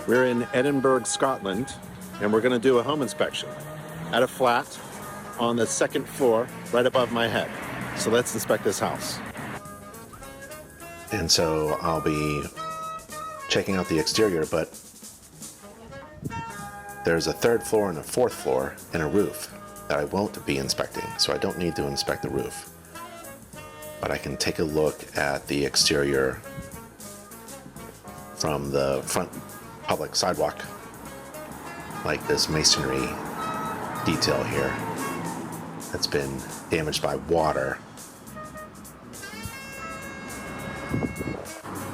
We're in Edinburgh, Scotland, and we're going to do a home inspection at a flat on the second floor right above my head. So let's inspect this house. And so I'll be checking out the exterior, but there's a third floor and a fourth floor and a roof that I won't be inspecting, so I don't need to inspect the roof. But I can take a look at the exterior from the front public sidewalk, like this masonry detail here that's been damaged by water.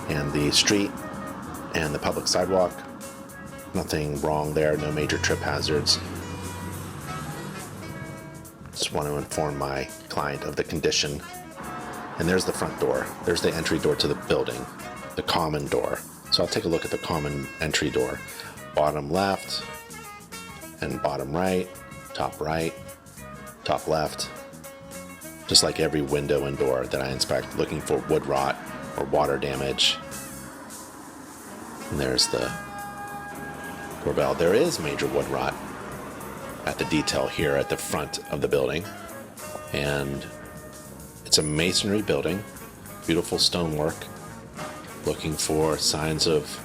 And the street and the public sidewalk, nothing wrong there, no major trip hazards. Just want to inform my client of the condition. And there's the front door. There's the entry door to the building, the common door. So I'll take a look at the common entry door. Bottom left and bottom right, top left. Just like every window and door that I inspect, looking for wood rot or water damage. And there's the doorbell. There is major wood rot at the detail here at the front of the building. And it's a masonry building, beautiful stonework, looking for signs of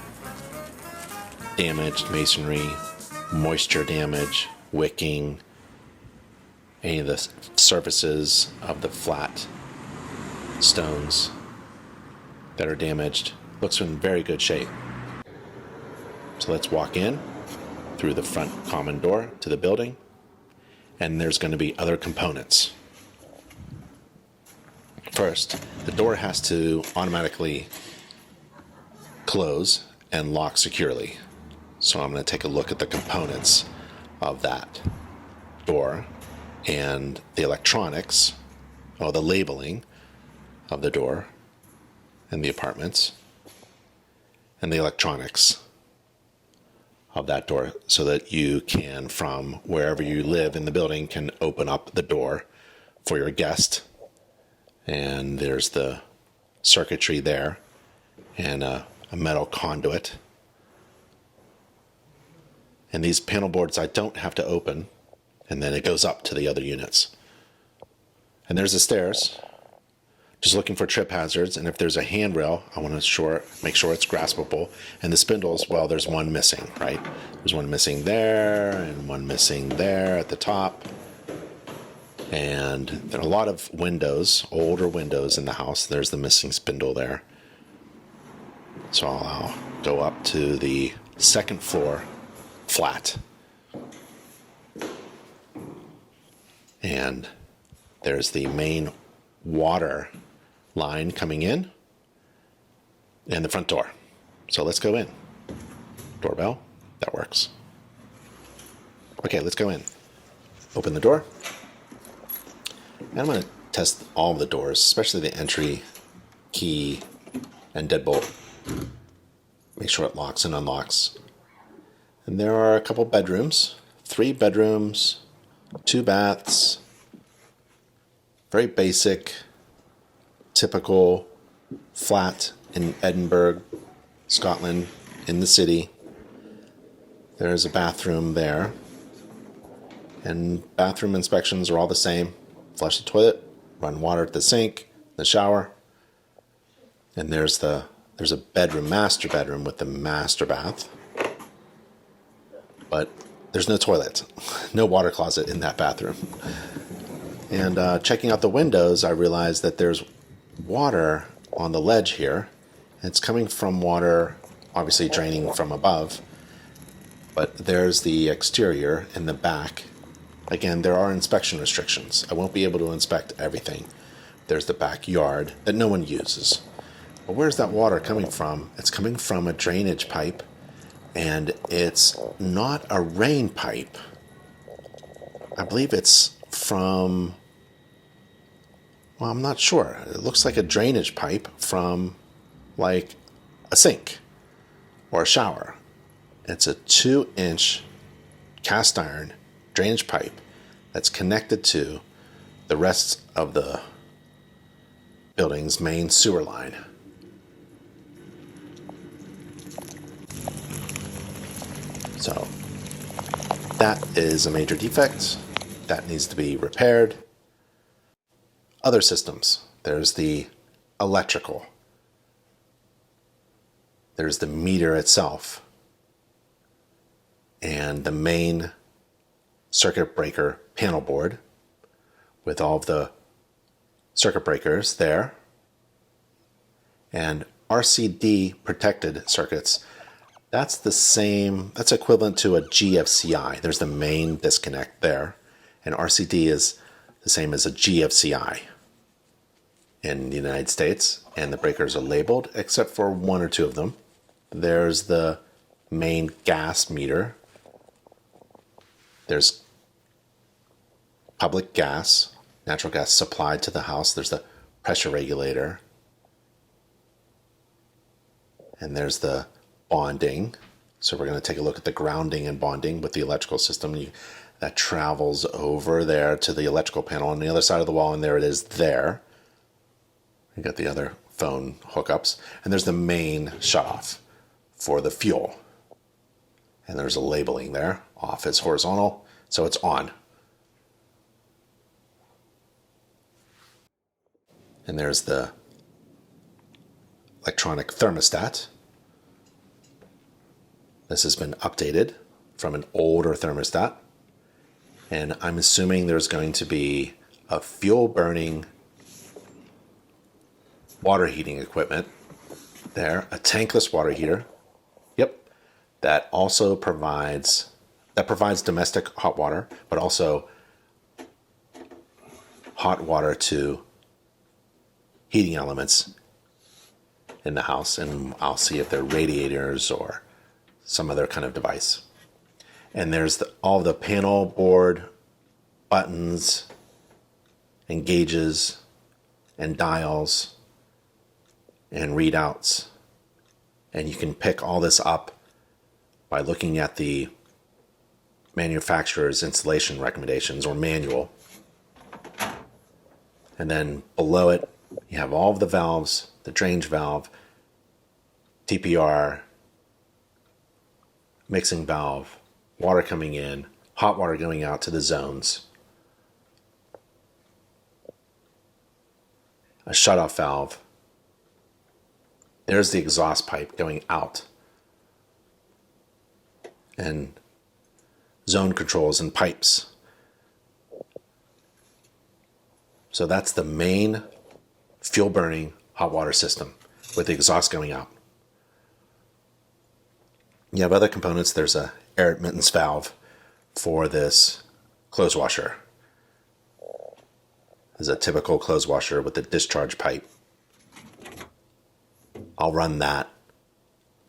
damaged masonry, moisture damage, wicking, any of the surfaces of the flat stones that are damaged. Looks in very good shape. So let's walk in through the front common door to the building, and there's going to be other components. First, the door has to automatically close and lock securely. So I'm going to take a look at the components of that door and the electronics, or the labeling of the door and the apartments, and the electronics of that door, so that you can, from wherever you live in the building, can open up the door for your guest. And there's the circuitry there and a metal conduit. And these panel boards I don't have to open, and then it goes up to the other units. And there's the stairs. Just looking for trip hazards, and if there's a handrail, I want to make sure it's graspable. And the spindles, well, there's one missing, right? There's one missing there, and one missing there at the top. And there are a lot of windows, older windows in the house. There's the missing spindle there. So I'll go up to the second floor flat. And there's the main water line coming in and the front door. So let's go in. Doorbell, that works. Okay, let's go in. Open the door. And I'm going to test all of the doors, especially the entry key and deadbolt. Make sure it locks and unlocks. And there are a couple bedrooms, 3 bedrooms, 2 baths. Very basic, typical flat in Edinburgh, Scotland, in the city. There's a bathroom there. And bathroom inspections are all the same. Flush the toilet, run water at the sink, the shower. And there's a bedroom, master bedroom with the master bath. But there's no toilet, no water closet in that bathroom. And checking out the windows, I realized that there's water on the ledge here. It's coming from water, obviously draining from above. But there's the exterior in the back. Again, there are inspection restrictions. I won't be able to inspect everything. There's the backyard that no one uses. But where's that water coming from? It's coming from a drainage pipe, and it's not a rain pipe. I believe it's from, well, I'm not sure. It looks like a drainage pipe from like a sink or a shower. It's a 2-inch cast iron drainage pipe that's connected to the rest of the building's main sewer line. So that is a major defect. That needs to be repaired. Other systems. There's the electrical. There's the meter itself. And the main circuit breaker panel board with all of the circuit breakers there. And RCD protected circuits. That's the same, that's equivalent to a GFCI. There's the main disconnect there. And RCD is the same as a GFCI in the United States. And the breakers are labeled except for one or two of them. There's the main gas meter. There's public gas, natural gas supplied to the house. There's the pressure regulator. And there's the bonding. So we're going to take a look at the grounding and bonding with the electrical system. That travels over there to the electrical panel on the other side of the wall, and there it is there. You got the other phone hookups. And there's the main shutoff for the fuel. And there's a labeling there. Off is horizontal, so it's on. And there's the electronic thermostat. This has been updated from an older thermostat. And I'm assuming there's going to be a fuel burning water heating equipment there, a tankless water heater. Yep. That also provides domestic hot water, but also hot water to heating elements in the house. And I'll see if they're radiators or some other kind of device. And there's all the panel board buttons and gauges and dials and readouts. And you can pick all this up by looking at the manufacturer's installation recommendations or manual. And then below it, you have all of the valves, the drainage valve, TPR, mixing valve, water coming in, hot water going out to the zones, a shutoff valve. There's the exhaust pipe going out, and zone controls and pipes. So that's the main fuel burning hot water system with the exhaust going out. You have other components. There's a air admittance valve for this clothes washer. There's a typical clothes washer with a discharge pipe. I'll run that,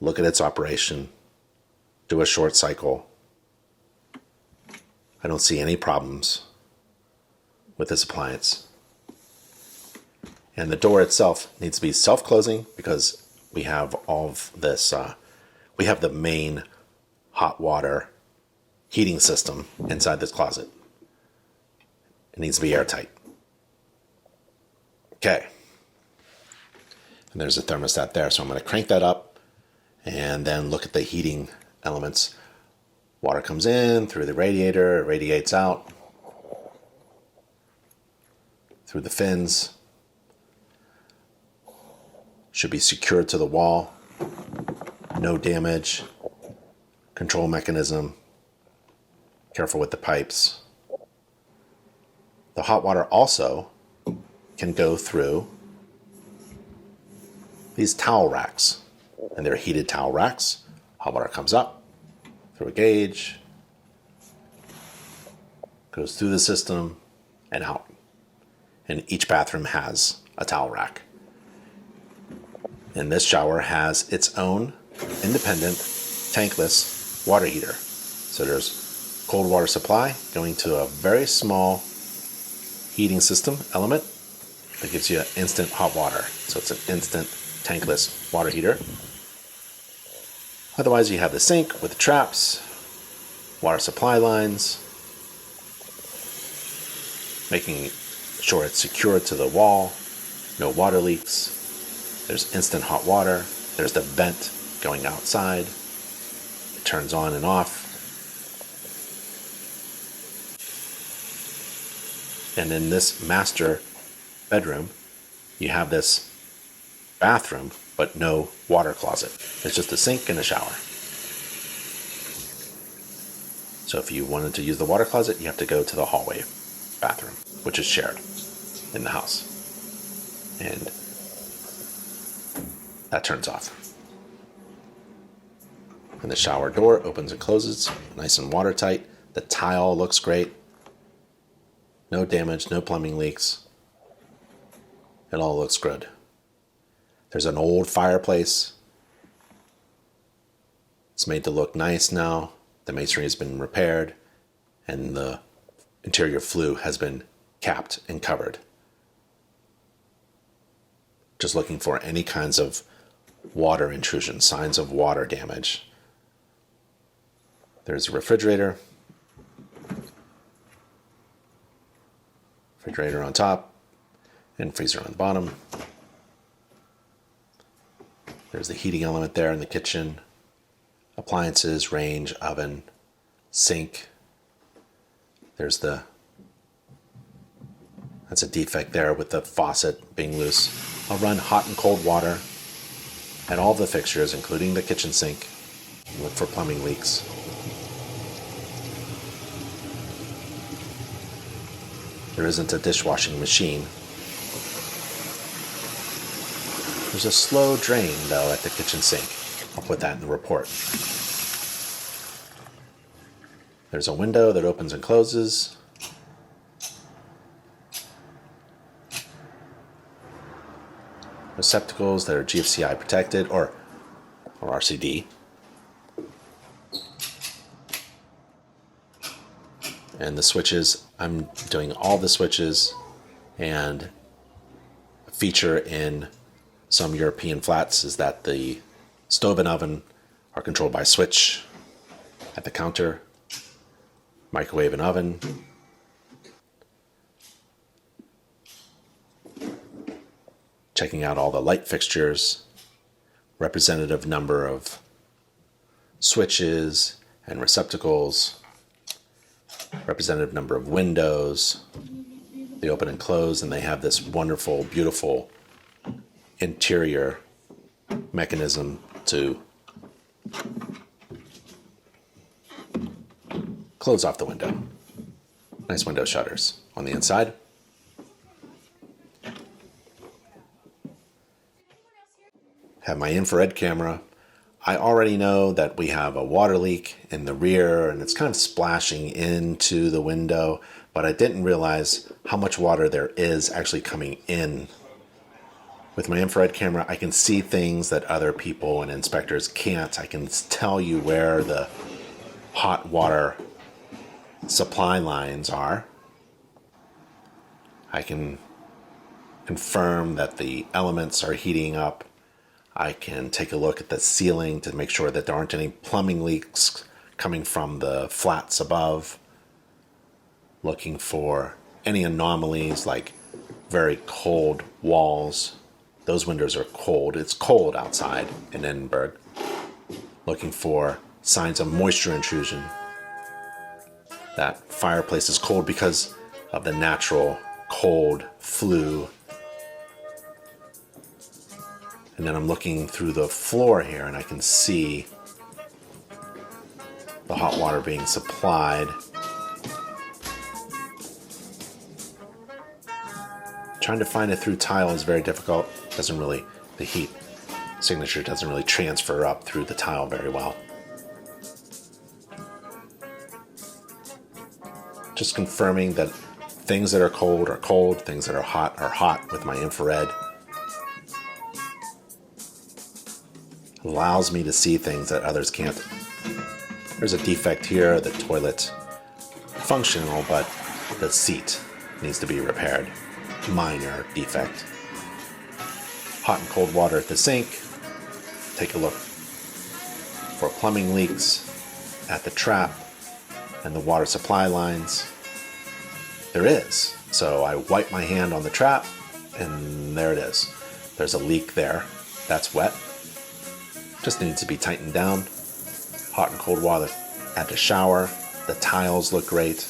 look at its operation, do a short cycle. I don't see any problems with this appliance. And the door itself needs to be self-closing because we have all of this, we have the main hot water heating system inside this closet. It needs to be airtight. Okay. And there's a thermostat there, so I'm going to crank that up and then look at the heating elements. Water comes in through the radiator, it radiates out through the fins. Should be secured to the wall. No damage. Control mechanism. Careful with the pipes. The hot water also can go through these towel racks. And they're heated towel racks. Hot water comes up through a gauge, goes through the system and out. And each bathroom has a towel rack. And this shower has its own independent tankless water heater. So there's cold water supply going to a very small heating system element that gives you instant hot water. So it's an instant tankless water heater. Otherwise, you have the sink with the traps, water supply lines, making sure it's secured to the wall, no water leaks. There's instant hot water. There's the vent going outside. It turns on and off. And in this master bedroom, you have this bathroom, but no water closet. It's just a sink and a shower. So if you wanted to use the water closet, you have to go to the hallway bathroom, which is shared in the house. And that turns off. And the shower door opens and closes, nice and watertight. The tile looks great. No damage, no plumbing leaks. It all looks good. There's an old fireplace. It's made to look nice now. The masonry has been repaired, and the interior flue has been capped and covered. Just looking for any kinds of water intrusion, signs of water damage. There's a refrigerator. Refrigerator on top and freezer on the bottom. There's the heating element there in the kitchen. Appliances, range, oven, sink. That's a defect there with the faucet being loose. I'll run hot and cold water at all the fixtures, including the kitchen sink. Look for plumbing leaks. There isn't a dishwashing machine. There's a slow drain, though, at the kitchen sink. I'll put that in the report. There's a window that opens and closes. Receptacles that are GFCI protected or RCD. And the switches, I'm doing all the switches, and a feature in some European flats is that the stove and oven are controlled by switch at the counter, microwave and oven. Checking out all the light fixtures, representative number of switches and receptacles, representative number of windows. They open and close, and they have this wonderful, beautiful interior mechanism to close off the window. Nice window shutters on the inside. Have my infrared camera. I already know that we have a water leak in the rear, and it's kind of splashing into the window, but I didn't realize how much water there is actually coming in. With my infrared camera, I can see things that other people and inspectors can't. I can tell you where the hot water supply lines are. I can confirm that the elements are heating up. I can take a look at the ceiling to make sure that there aren't any plumbing leaks coming from the flats above. Looking for any anomalies like very cold walls. Those windows are cold. It's cold outside in Edinburgh. Looking for signs of moisture intrusion. That fireplace is cold because of the natural cold flue. And then I'm looking through the floor here, and I can see the hot water being supplied. Trying to find it through tile is very difficult. The heat signature doesn't really transfer up through the tile very well. Just confirming that things that are cold, things that are hot with my infrared. Allows me to see things that others can't. There's a defect here, the toilet functional, but the seat needs to be repaired. Minor defect. Hot and cold water at the sink. Take a look for plumbing leaks at the trap and the water supply lines. There is. So I wipe my hand on the trap, and there it is. There's a leak there. That's wet. Just needs to be tightened down. Hot and cold water at the shower. The tiles look great.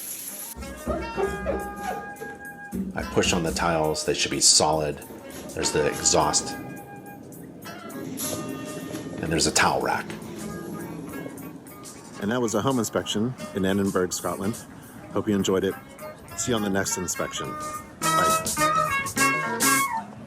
I push on the tiles, they should be solid. There's the exhaust. And there's a towel rack. And that was a home inspection in Edinburgh, Scotland. Hope you enjoyed it. See you on the next inspection.